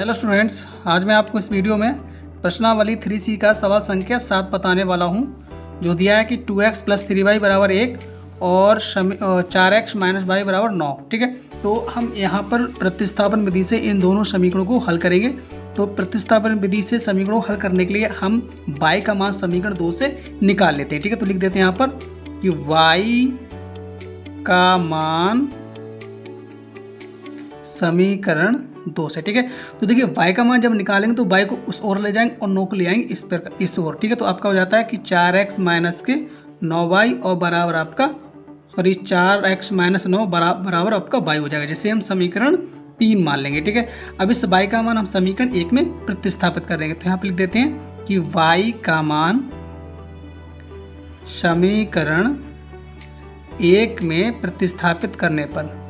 Hello students, आज मैं आपको इस वीडियो में प्रश्नावली 3C का सवाल संख्या 7 बताने वाला हूं, जो दिया है कि 2x + 3y = 1 और 4x - y = 9। ठीक है, तो हम यहां पर प्रतिस्थापन विधि से इन दोनों समीकरणों को हल करेंगे। तो प्रतिस्थापन विधि से समीकरणों को हल करने के लिए हम y का मान समीकरण 2 से निकाल लेते हैं। ठीक है, तो लिख देते हैं यहाँ पर कि y का मान समीकरण 2 से। ठीक है, तो देखिए y का मान जब निकालेंगे तो y को उस ओर ले जाएंगे और 9 को ले आएंगे इस ओर। ठीक है, तो आपका हो जाता है कि 4x - 9y और बराबर आपका 4x - 9 बराबर आपका y हो जाएगा, जिसे हम समीकरण 3 मान लेंगे। ठीक है, अब इस y का मान हम समीकरण 1 में प्रतिस्थापित कर देंगे। तो यहाँ पर लिख देते हैं कि y का मान समीकरण 1 में प्रतिस्थापित करने पर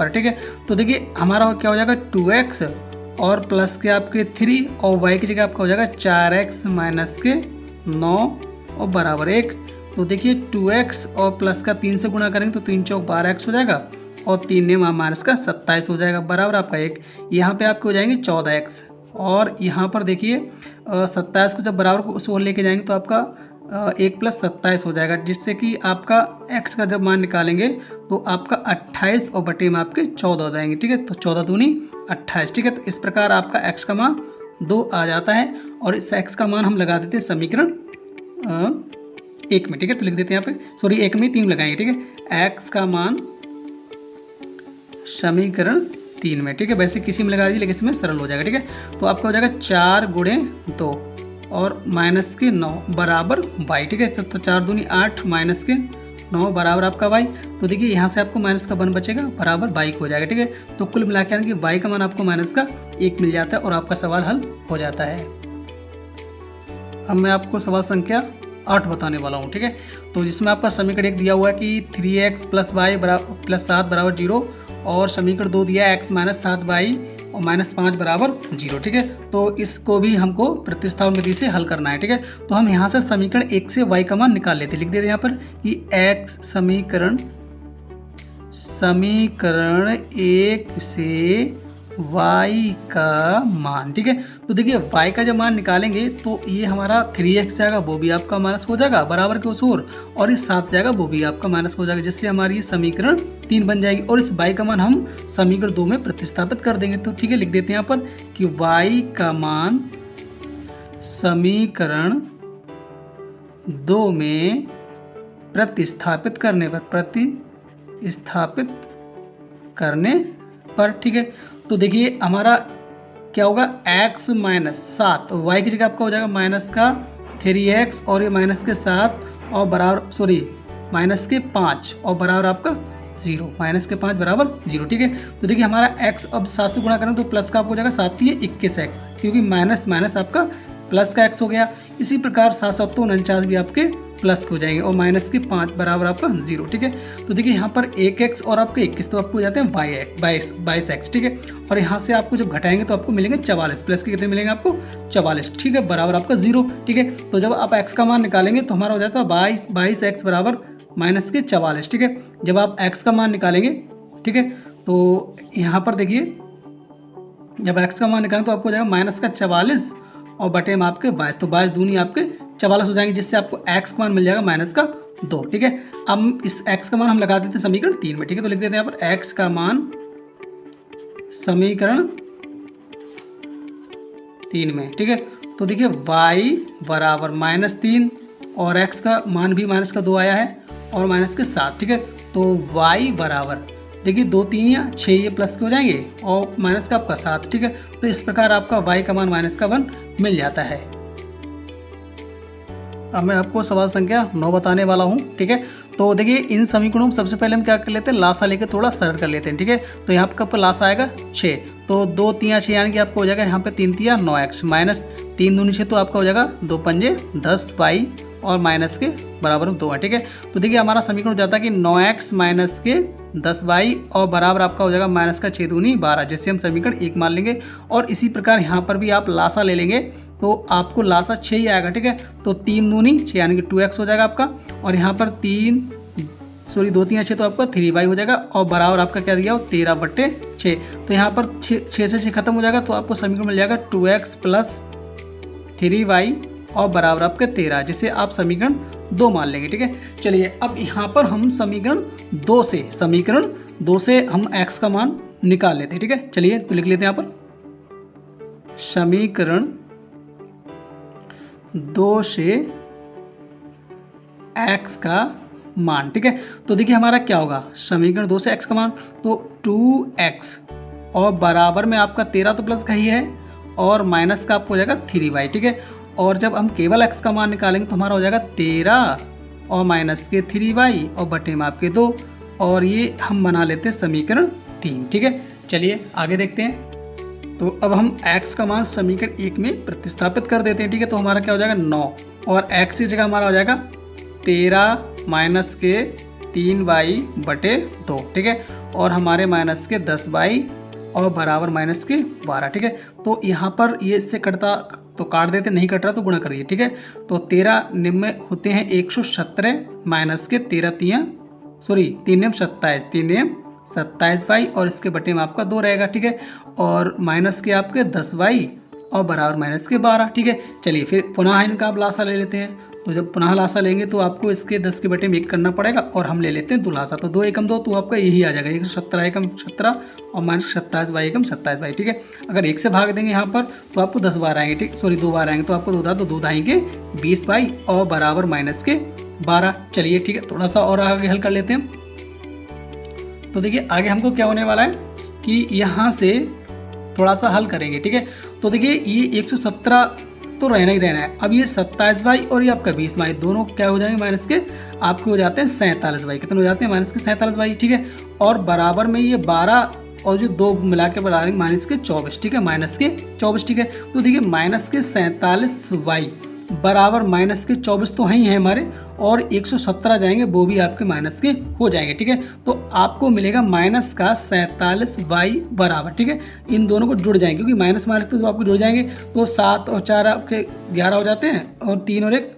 ठीक है, तो देखिए हमारा क्या हो जाएगा 2x और प्लस के आपके 3 और y की जगह आपका हो जाएगा 4x - 9 और बराबर 1। तो देखिए 2x और प्लस का 3 से गुणा करेंगे तो 3 चौक 12x हो जाएगा और 3 ने माइनस का 27 हो जाएगा बराबर आपका 1। यहाँ पे आपके हो जाएंगे 14x और यहाँ पर देखिए 27 को जब बराबर को उस ओर लेके जाएंगे तो आपका 1 + 27 हो जाएगा, जिससे कि आपका x का जब मान निकालेंगे तो आपका 28 और बटे में आपके 14 हो जाएंगे। ठीक है, तो 14 दूनी 28। ठीक है, तो इस प्रकार आपका x का मान 2 आ जाता है और इस x का मान हम लगा देते हैं समीकरण 1 में। ठीक है, तो लिख देते हैं यहाँ पे 1 में 3 लगाएंगे। ठीक है, x का मान समीकरण 3 में। ठीक है, वैसे किसी में लगा दीजिए लेकिन इसमें सरल हो जाएगा। ठीक है, तो आपका हो जाएगा 4 × 2 और -9 बराबर y। ठीक है, तो 4 दूनी 8 -9 बराबर आपका y। तो देखिए यहाँ से आपको माइनस का 1 बचेगा बराबर y हो जाएगा। ठीक है, तो कुल मिला के कि y का मान आपको -1 मिल जाता है और आपका सवाल हल हो जाता है। अब मैं आपको सवाल संख्या 8 बताने वाला हूँ। ठीक है, तो जिसमें आपका समीकरण 1 दिया हुआ है कि 3x + y + 7 = 0 और समीकरण 2 दिया है x - 7y और -5 बराबर 0। ठीक है, तो इसको भी हमको प्रतिस्थापन विधि से हल करना है। ठीक है, तो हम यहाँ से समीकरण 1 से y का मान निकाल लेते हैं। लिख देते हैं यहाँ पर कि x समीकरण 1 से y का मान। ठीक है, तो देखिए y का जब मान निकालेंगे तो ये हमारा 3x जाएगा, वो भी आपका माइनस हो जाएगा बराबर के उस और इस 7 जाएगा, वो भी आपका माइनस हो जाएगा, जिससे हमारी ये समीकरण 3 बन जाएगी और इस y का मान हम समीकरण 2 में प्रतिस्थापित कर देंगे। तो ठीक है, लिख देते हैं यहाँ पर कि y का मान समीकरण 2 में प्रतिस्थापित करने पर ठीक है, तो देखिए हमारा क्या होगा x - 7 y की जगह आपका हो जाएगा -3x और ये -7 और बराबर -5 और बराबर आपका 0 -5 बराबर 0। ठीक है, तो देखिए हमारा x अब 7 से गुणा करें तो प्लस का आपको हो जाएगा 7 × 21x, क्योंकि माइनस आपका प्लस का x हो गया। इसी प्रकार 7 × 7 = 49 भी आपके प्लस हो जाएंगे और -5 बराबर आपका 0। ठीक है, तो देखिए यहाँ पर 1x और आपके 21 तो आपको हो जाते हैं 22x। ठीक है, और यहाँ से आपको जब घटाएंगे तो आपको मिलेंगे 44, प्लस के कितने मिलेंगे आपको 44। ठीक है, बराबर आपका 0। ठीक है, तो जब आप x का मान निकालेंगे तो हमारा हो जाता है 22x बराबर -44। ठीक है, जब आप x का मान निकालेंगे, ठीक है, तो यहाँ पर देखिए जब x का मान निकालेंगे तो आपको हो जाएगा -44 और बटे में आपके 22, तो 22 दूनी आपके 44 हो जाएंगे, जिससे आपको x का मान मिल जाएगा -2। ठीक है, अब इस x का मान हम लगा देते हैं समीकरण 3 में। ठीक है, तो लिख देते हैं यहाँ पर x का मान समीकरण 3 में। ठीक है, तो देखिए y बराबर -3 और x का मान भी -2 आया है और -7। ठीक है, तो y बराबर देखिए 2 3 या 6 ये प्लस के हो जाएंगे और माइनस का आपका 7। ठीक है, तो इस प्रकार आपका y का मान -1 मिल जाता है। अब मैं आपको सवाल संख्या 9 बताने वाला हूँ। ठीक है, तो देखिए इन समीकरणों में सबसे पहले हम क्या कर लेते हैं, लासा लेकर थोड़ा सरल कर लेते हैं। ठीक है, तो यहाँ पर लासा आएगा 6, तो 2 3 या 6 यानी कि आपको हो जाएगा यहाँ पे 3 3 9x -3 दूनी 6, तो आपका हो जाएगा 2 पंजे 10y और माइनस के बराबर 2 है। ठीक है, तो देखिए हमारा समीकरण हो जाता है कि 9x - 10y और बराबर आपका हो जाएगा -6 दूनी 12, जिससे हम समीकरण 1 मान लेंगे। और इसी प्रकार यहाँ पर भी आप लासा ले लेंगे तो आपको लासा 6 ही आएगा। ठीक है, तो 3 दूनी 6 यानी कि 2x हो जाएगा आपका, और यहाँ पर 3 सॉरी 2 3 6 तो आपका 3y हो जाएगा और बराबर आपका क्या दिया हो 13/6। तो यहाँ पर 6 से 6 खत्म हो जाएगा तो आपको समीकरण मिल जाएगा 2x + 3y और बराबर आपके 13, जिसे आप समीकरण 2 मान लेंगे। ठीक है, चलिए अब यहाँ पर हम समीकरण 2 से हम x का मान निकाल लेते हैं। ठीक है, चलिए तो लिख लेते हैं यहाँ पर समीकरण 2 से x का मान। ठीक है, तो देखिए हमारा क्या होगा, समीकरण 2 से x का मान तो 2x और बराबर में आपका 13 तो प्लस का ही है और माइनस का आपको हो जाएगा 3y। ठीक है, और जब हम केवल x का मान निकालेंगे तो हमारा हो जाएगा 13 और माइनस के 3y और बटे में आपके 2, और ये हम बना लेते हैं समीकरण 3। ठीक है, चलिए आगे देखते हैं। तो अब हम x का मान समीकरण 1 में प्रतिस्थापित कर देते हैं। ठीक है, तो हमारा क्या हो जाएगा 9 और x की जगह हमारा हो जाएगा 13 माइनस के 3y बटे 2। ठीक है, और हमारे माइनस के 10y और बराबर माइनस के 12। ठीक है, तो यहाँ पर ये इससे कटता तो काट देते, नहीं कट रहा तो गुणा करिए। ठीक है, तो 13 निम्न में होते हैं 117 माइनस के 3 नियम 27, 3 नियम 27y और इसके बटे में आपका 2 रहेगा। ठीक है, और माइनस के आपके 10y और बराबर माइनस के 12। ठीक है, चलिए फिर पुनः इनका आप लासा ले लेते हैं। तो जब पुनः लासा लेंगे तो आपको इसके 10 के बटे में 1 करना पड़ेगा और हम ले लेते हैं दुलासा। तो 2 एकम 2 तो आपका यही आ जाएगा 117 एकम 17 और माइनस 27y एकम 27y। ठीक है, अगर 1 से भाग देंगे यहाँ पर तो आपको 10 बार आएंगे। ठीक, सॉरी 2 बार आएंगे तो आपको 2 आएंगे 20y और बराबर माइनस के 12। चलिए ठीक है, थोड़ा सा और आगे हल कर लेते हैं। तो देखिए आगे हमको क्या होने वाला है कि यहाँ से थोड़ा सा हल करेंगे। ठीक है, तो देखिए ये 117 तो रहना ही रहना है। अब ये 27y और ये आपका 20y दोनों क्या हो जाएंगे माइनस के, आपके हो जाते हैं 47y। कितने हो जाते हैं माइनस के 47y। ठीक है, और बराबर में ये 12 और जो 2 मिला के बराबर माइनस के 24। ठीक है, माइनस के 24। ठीक है, तो देखिए माइनस के 47y बराबर माइनस के 24 तो ही हैं हमारे, और 117 जाएंगे वो भी आपके माइनस के हो जाएंगे। ठीक है, तो आपको मिलेगा माइनस का 47y बराबर। ठीक है, इन दोनों को जुड़ जाएंगे क्योंकि माइनस तो आपको जुड़ जाएंगे तो 7 और 4 आपके 11 हो जाते हैं और 3 और 1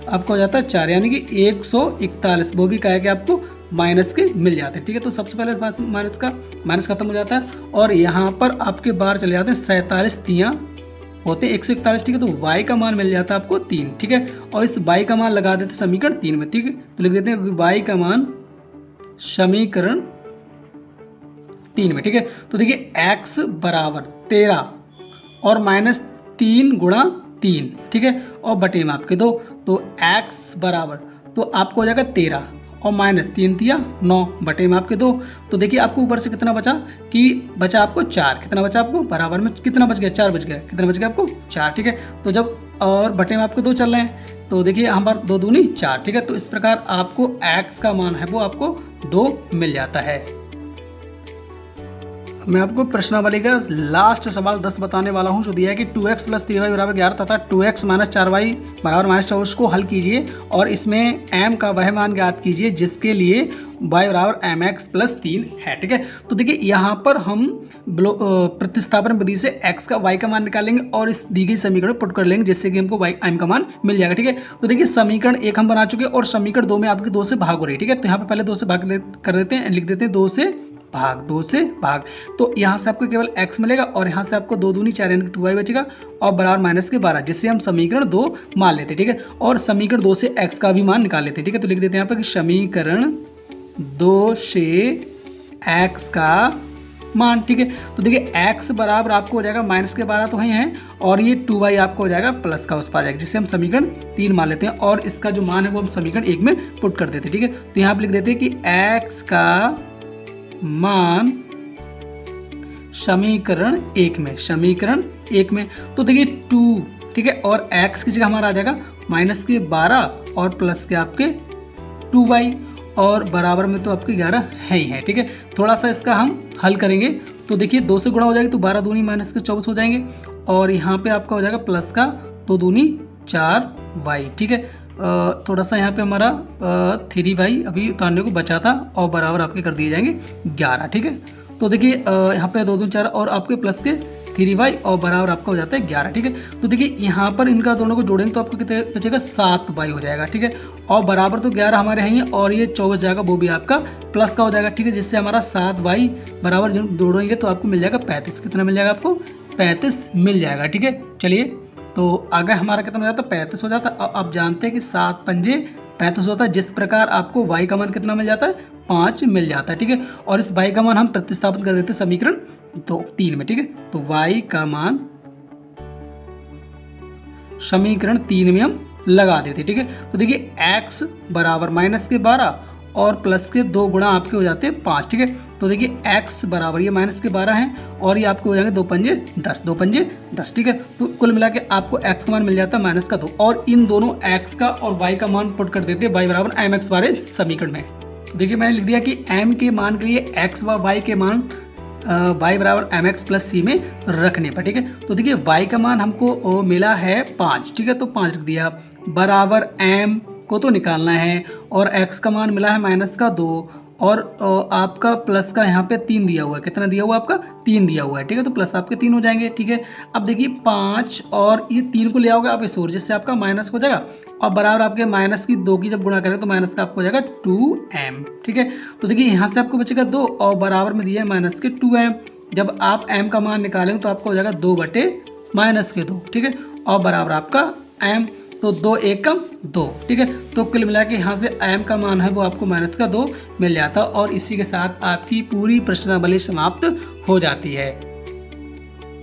आपको हो जाता है 4, यानी कि 141 वो भी कहे कि आपको माइनस के मिल जाते हैं। ठीक है, तो सबसे पहले माइनस खत्म हो जाता है और यहाँ पर आपके बाहर चले जाते हैं 47 तियाँ होते हैं 141। ठीक है, तो y का मान मिल जाता है आपको 3। ठीक है, और इस y का मान लगा देते समीकरण 3 में। ठीक है, तो लिख देते हैं y का मान समीकरण 3 में। ठीक है, तो देखिए x बराबर 13 और माइनस 3 गुणा 3। ठीक है, और बटे में आपके 2, तो x बराबर तो आपको हो जाएगा 13 और माइनस 3 तिया 9 बटे में आपके 2। तो देखिए आपको ऊपर से कितना बचा कि बचा आपको 4। कितना बचा आपको, बराबर में कितना बच गया 4 बच गया। कितना बच गया आपको 4। ठीक है, तो जब और बटे में आपके 2 चल रहे हैं तो देखिए हमारा 2 दूनी 4। ठीक है, तो इस प्रकार आपको x का मान है वो आपको 2 मिल जाता है। मैं आपको प्रश्नावली का लास्ट सवाल 10 बताने वाला हूं, जो दिया है कि 2x + 3y बराबर 11 तथा 2x - 4y बराबर -24 को हल कीजिए और इसमें m का वह मान ज्ञात कीजिए जिसके लिए y बराबर mx + 3 है। ठीक है, तो देखिए यहाँ पर हम प्रतिस्थापन विधि से x का y का मान निकालेंगे और इस दी गई समीकरण पुट कर लेंगे जिससे कि हमको m का मान मिल जाएगा। ठीक है, तो देखिए समीकरण 1 हम बना चुके और समीकरण 2 में आपके 2 से भाग हो रही है। ठीक है, तो यहाँ पे पहले 2 से भाग कर देते हैं, लिख देते हैं 2 से भाग। तो यहाँ से आपको केवल x मिलेगा और यहाँ से आपको 2 दूनी 4 यानी कि 2y बचेगा और बराबर माइनस के 12, जिससे हम समीकरण 2 मान लेते हैं। ठीक है, और समीकरण 2 से x का भी मान निकाल लेते हैं। ठीक है, तो लिख देते हैं यहाँ पर कि समीकरण 2 से x का मान। ठीक है, तो देखिए x बराबर आपको हो जाएगा माइनस के 12 तो वही है और ये 2y आपको हो जाएगा प्लस का उस पर आ जाएगा, जिससे हम समीकरण 3 मान लेते हैं और इसका जो मान है वो हम समीकरण 1 में पुट कर देते हैं। ठीक है, तो यहाँ पर लिख देते हैं कि x का मान समीकरण 1 में, तो देखिए 2। ठीक है, और x की जगह हमारा आ जाएगा माइनस के 12 और प्लस के आपके 2y और बराबर में तो आपके 11 है ही है। ठीक है, थोड़ा सा इसका हम हल करेंगे तो देखिए 2 से गुणा हो जाएगी तो 12 दूनी माइनस के 24 हो जाएंगे और यहाँ पे आपका हो जाएगा प्लस का 2 दूनी 4y। ठीक है, थोड़ा सा यहाँ पे हमारा 3y अभी उतारने को बचा था और बराबर आपके कर दिए जाएंगे 11। ठीक है, तो देखिए यहाँ पे 2 दूनी 4 और आपके प्लस के 3y और बराबर आपका हो जाता है 11। ठीक है, तो देखिए यहाँ पर इनका दोनों को जोड़ेंगे तो आपको कितने बचेगा 7y हो जाएगा। ठीक है, और बराबर तो 11 हमारे हैं ही, और ये 24 जाएगा, वो भी आपका प्लस का हो जाएगा। ठीक है, जिससे हमारा 7y बराबर जो जोड़ेंगे तो आपको मिल जाएगा 35। कितना मिल जाएगा आपको 35 मिल जाएगा। ठीक है, चलिए तो आगे हमारा कितना हो जाता है 35 हो जाता है। आप जानते हैं कि 7 पंजे 35 होता है। जिस प्रकार आपको y का मान कितना मिल जाता है 5 मिल जाता है। ठीक है, और इस y का मान हम प्रतिस्थापित कर देते हैं समीकरण 3 में। ठीक है, तो y का मान समीकरण 3 में हम लगा देते। ठीक है, तो देखिए x बराबर माइनस के 12 और प्लस के 2 गुणा आपके हो जाते हैं 5। ठीक है, तो देखिए x बराबर ये माइनस के 12 हैं और ये आपके हो जाएंगे 2 पंजे 10, 2 पंजे 10। ठीक है, तो कुल मिला के आपको x का मान मिल जाता है माइनस का 2, और इन दोनों x का और y का मान पुट कर देते हैं y बराबर mx वाले समीकरण में। देखिए मैंने लिख दिया कि m के मान के लिए x व y के मान y बराबर mx प्लस c में रखने पर। ठीक है, तो देखिए y का मान हमको मिला है 5। ठीक है, तो 5 रख दिया, बराबर m को तो निकालना है, और x का मान मिला है माइनस का 2, और आपका प्लस का यहाँ पे 3 दिया हुआ है। कितना दिया हुआ है आपका 3 दिया हुआ है। ठीक है, तो प्लस आपके 3 हो जाएंगे। ठीक है, अब देखिए 5 और ये 3 को ले आओगे आप इस ओर, जिससे आपका माइनस हो जाएगा, और बराबर आपके माइनस की 2 की जब गुणा करें तो माइनस का आपको हो जाएगा 2m। ठीक है, तो देखिए यहाँ से आपको बचेगा 2 और बराबर में दिया है माइनस के 2m। जब आप m का मान निकालेंगे तो आपको हो जाएगा 2 बटे माइनस के 2। ठीक है, और बराबर आपका m, तो 2 एकम 2। ठीक है, तो कुल मिला के यहाँ से m का मान है वो आपको माइनस का 2 मिल जाता है, और इसी के साथ आपकी पूरी प्रश्नावली समाप्त हो जाती है।